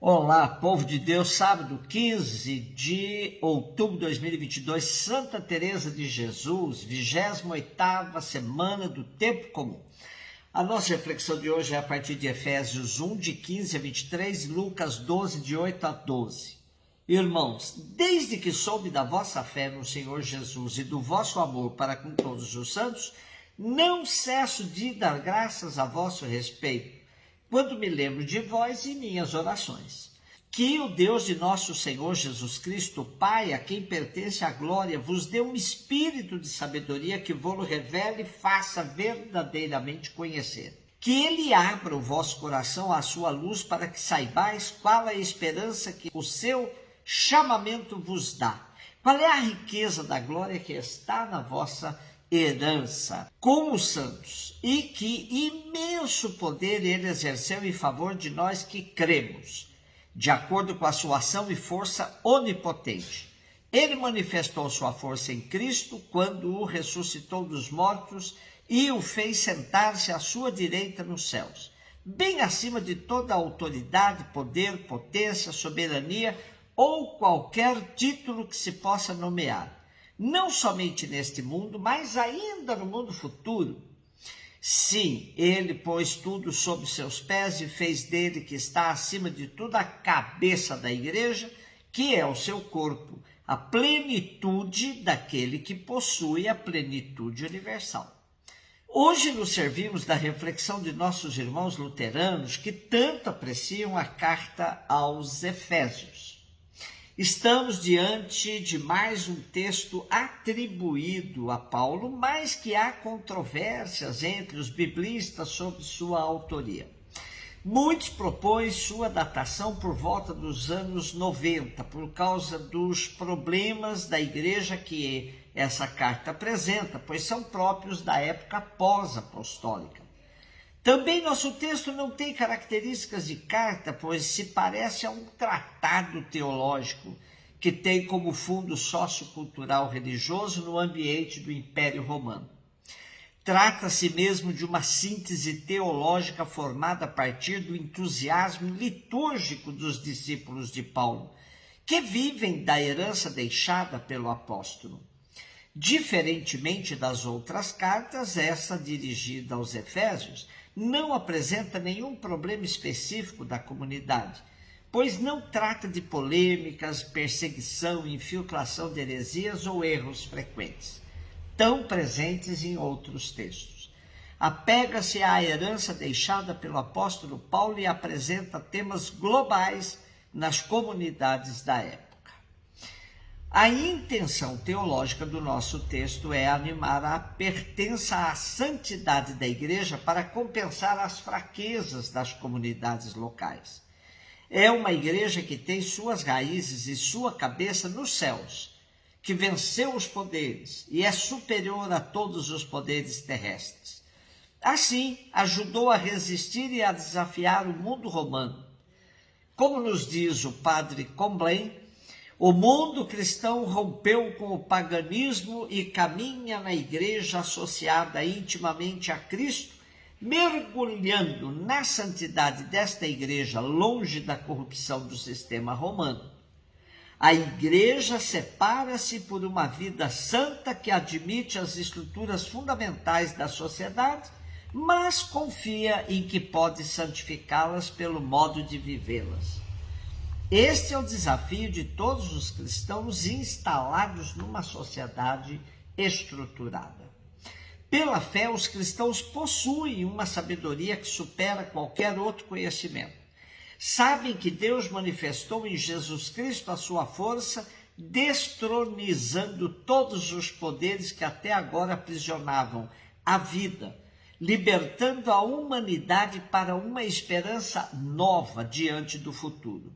Olá, povo de Deus, sábado 15 de outubro de 2022, Santa Teresa de Jesus, 28ª semana do Tempo Comum. A nossa reflexão de hoje é a partir de Efésios 1, de 15 a 23, Lucas 12, de 8 a 12. Irmãos, desde que soube da vossa fé no Senhor Jesus e do vosso amor para com todos os santos, não cesso de dar graças a vosso respeito, quando me lembro de vós e minhas orações. Que o Deus de nosso Senhor Jesus Cristo, Pai, a quem pertence a glória, vos dê um espírito de sabedoria que vos revele e faça verdadeiramente conhecer. Que ele abra o vosso coração à sua luz para que saibais qual é a esperança que o seu chamamento vos dá. Qual é a riqueza da glória que está na vossa herança com os santos, e que imenso poder ele exerceu em favor de nós que cremos, de acordo com a sua ação e força onipotente. Ele manifestou sua força em Cristo quando o ressuscitou dos mortos e o fez sentar-se à sua direita nos céus, bem acima de toda autoridade, poder, potência, soberania ou qualquer título que se possa nomear, não somente neste mundo, mas ainda no mundo futuro. Sim, ele pôs tudo sob seus pés e fez dele, que está acima de tudo, a cabeça da igreja, que é o seu corpo, a plenitude daquele que possui a plenitude universal. Hoje nos servimos da reflexão de nossos irmãos luteranos que tanto apreciam a carta aos Efésios. Estamos diante de mais um texto atribuído a Paulo, mas que há controvérsias entre os biblistas sobre sua autoria. Muitos propõem sua datação por volta dos anos 90, por causa dos problemas da igreja que essa carta apresenta, pois são próprios da época pós-apostólica. Também nosso texto não tem características de carta, pois se parece a um tratado teológico que tem como fundo sociocultural religioso no ambiente do Império Romano. Trata-se mesmo de uma síntese teológica formada a partir do entusiasmo litúrgico dos discípulos de Paulo, que vivem da herança deixada pelo apóstolo. Diferentemente das outras cartas, essa dirigida aos Efésios não apresenta nenhum problema específico da comunidade, pois não trata de polêmicas, perseguição, infiltração de heresias ou erros frequentes, tão presentes em outros textos. Apega-se à herança deixada pelo apóstolo Paulo e apresenta temas globais nas comunidades da época. A intenção teológica do nosso texto é animar a pertença à santidade da igreja para compensar as fraquezas das comunidades locais. É uma igreja que tem suas raízes e sua cabeça nos céus, que venceu os poderes e é superior a todos os poderes terrestres. Assim, ajudou a resistir e a desafiar o mundo romano. Como nos diz o padre Comblain, o mundo cristão rompeu com o paganismo e caminha na igreja associada intimamente a Cristo, mergulhando na santidade desta igreja, longe da corrupção do sistema romano. A igreja separa-se por uma vida santa que admite as estruturas fundamentais da sociedade, mas confia em que pode santificá-las pelo modo de vivê-las. Este é o desafio de todos os cristãos instalados numa sociedade estruturada. Pela fé, os cristãos possuem uma sabedoria que supera qualquer outro conhecimento. Sabem que Deus manifestou em Jesus Cristo a sua força, destronizando todos os poderes que até agora aprisionavam a vida, libertando a humanidade para uma esperança nova diante do futuro.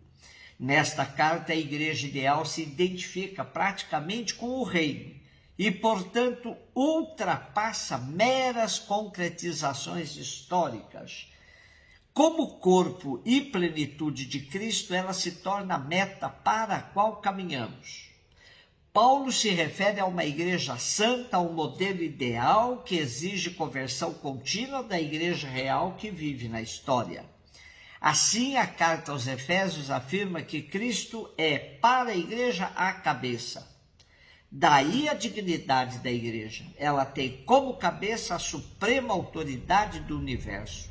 Nesta carta, a igreja ideal se identifica praticamente com o reino e, portanto, ultrapassa meras concretizações históricas. Como corpo e plenitude de Cristo, ela se torna a meta para a qual caminhamos. Paulo se refere a uma igreja santa, a um modelo ideal que exige conversão contínua da igreja real que vive na história. Assim, a carta aos Efésios afirma que Cristo é, para a igreja, a cabeça. Daí a dignidade da igreja. Ela tem como cabeça a suprema autoridade do universo.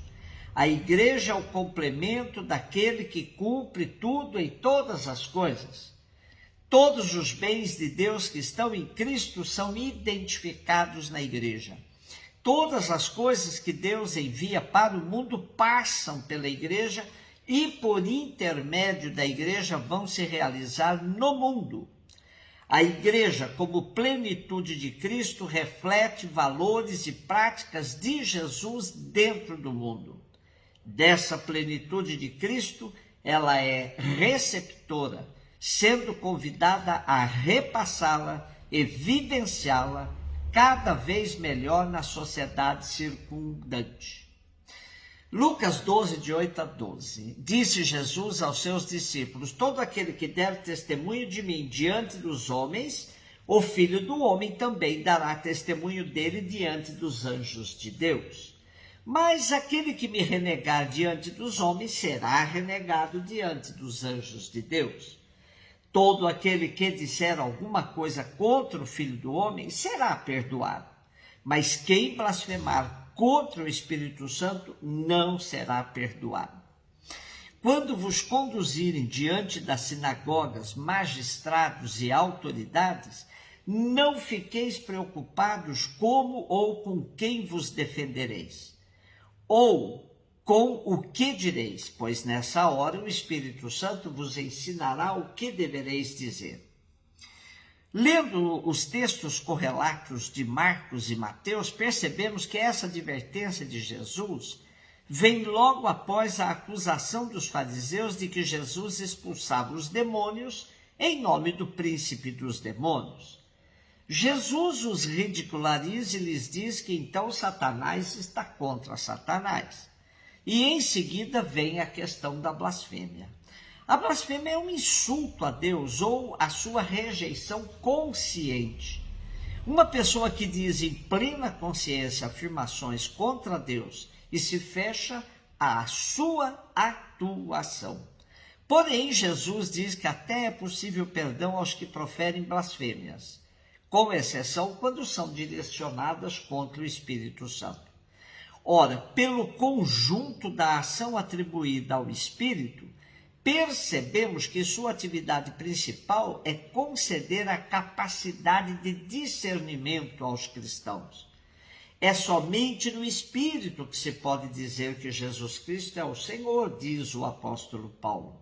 A igreja é o complemento daquele que cumpre tudo em todas as coisas. Todos os bens de Deus que estão em Cristo são identificados na igreja. Todas as coisas que Deus envia para o mundo passam pela igreja e, por intermédio da igreja, vão se realizar no mundo. A igreja, como plenitude de Cristo, reflete valores e práticas de Jesus dentro do mundo. Dessa plenitude de Cristo, ela é receptora, sendo convidada a repassá-la e vivenciá-la cada vez melhor na sociedade circundante. Lucas 12, de 8 a 12. Disse Jesus aos seus discípulos: todo aquele que der testemunho de mim diante dos homens, o Filho do Homem também dará testemunho dele diante dos anjos de Deus. Mas aquele que me renegar diante dos homens será renegado diante dos anjos de Deus. Todo aquele que disser alguma coisa contra o Filho do Homem será perdoado, mas quem blasfemar contra o Espírito Santo não será perdoado. Quando vos conduzirem diante das sinagogas, magistrados e autoridades, não fiqueis preocupados como ou com quem vos defendereis, ou com o que direis, pois nessa hora o Espírito Santo vos ensinará o que devereis dizer. Lendo os textos correlatos de Marcos e Mateus, percebemos que essa advertência de Jesus vem logo após a acusação dos fariseus de que Jesus expulsava os demônios em nome do príncipe dos demônios. Jesus os ridiculariza e lhes diz que então Satanás está contra Satanás. E em seguida vem a questão da blasfêmia. A blasfêmia é um insulto a Deus ou a sua rejeição consciente. Uma pessoa que diz em plena consciência afirmações contra Deus e se fecha à sua atuação. Porém, Jesus diz que até é possível perdão aos que proferem blasfêmias, com exceção quando são direcionadas contra o Espírito Santo. Ora, pelo conjunto da ação atribuída ao Espírito, percebemos que sua atividade principal é conceder a capacidade de discernimento aos cristãos. É somente no Espírito que se pode dizer que Jesus Cristo é o Senhor, diz o apóstolo Paulo.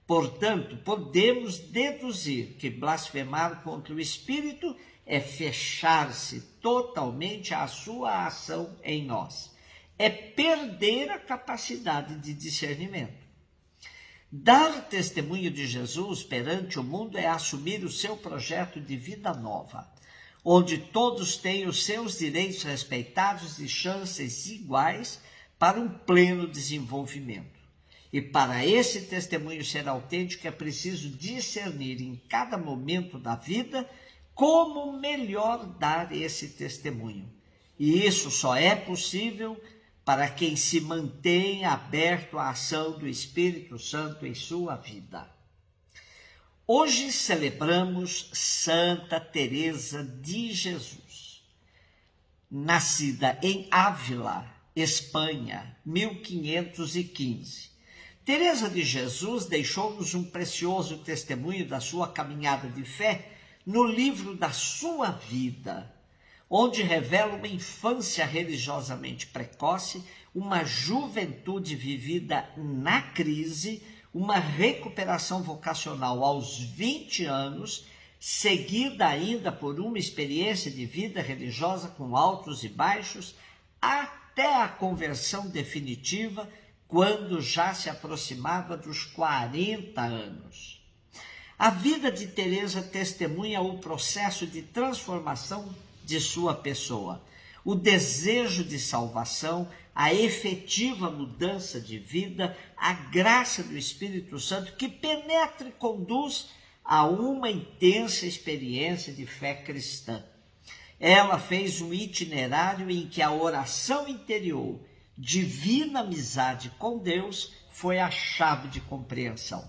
Portanto, podemos deduzir que blasfemar contra o Espírito é fechar-se totalmente à sua ação em nós. É perder a capacidade de discernimento. Dar testemunho de Jesus perante o mundo é assumir o seu projeto de vida nova, onde todos têm os seus direitos respeitados e chances iguais para um pleno desenvolvimento. E para esse testemunho ser autêntico é preciso discernir em cada momento da vida como melhor dar esse testemunho. E isso só é possível para quem se mantém aberto à ação do Espírito Santo em sua vida. Hoje celebramos Santa Teresa de Jesus, nascida em Ávila, Espanha, 1515. Teresa de Jesus deixou-nos um precioso testemunho da sua caminhada de fé no livro da sua vida, onde revela uma infância religiosamente precoce, uma juventude vivida na crise, uma recuperação vocacional aos 20 anos, seguida ainda por uma experiência de vida religiosa com altos e baixos, até a conversão definitiva, quando já se aproximava dos 40 anos. A vida de Teresa testemunha o processo de transformação de sua pessoa, o desejo de salvação, a efetiva mudança de vida, a graça do Espírito Santo que penetra e conduz a uma intensa experiência de fé cristã. Ela fez um itinerário em que a oração interior, divina amizade com Deus, foi a chave de compreensão.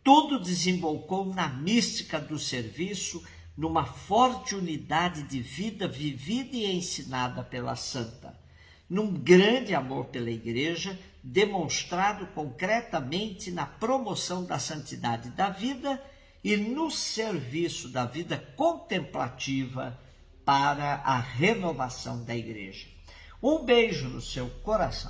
Tudo desembocou na mística do serviço, numa forte unidade de vida vivida e ensinada pela santa, num grande amor pela igreja, demonstrado concretamente na promoção da santidade da vida e no serviço da vida contemplativa para a renovação da igreja. Um beijo no seu coração.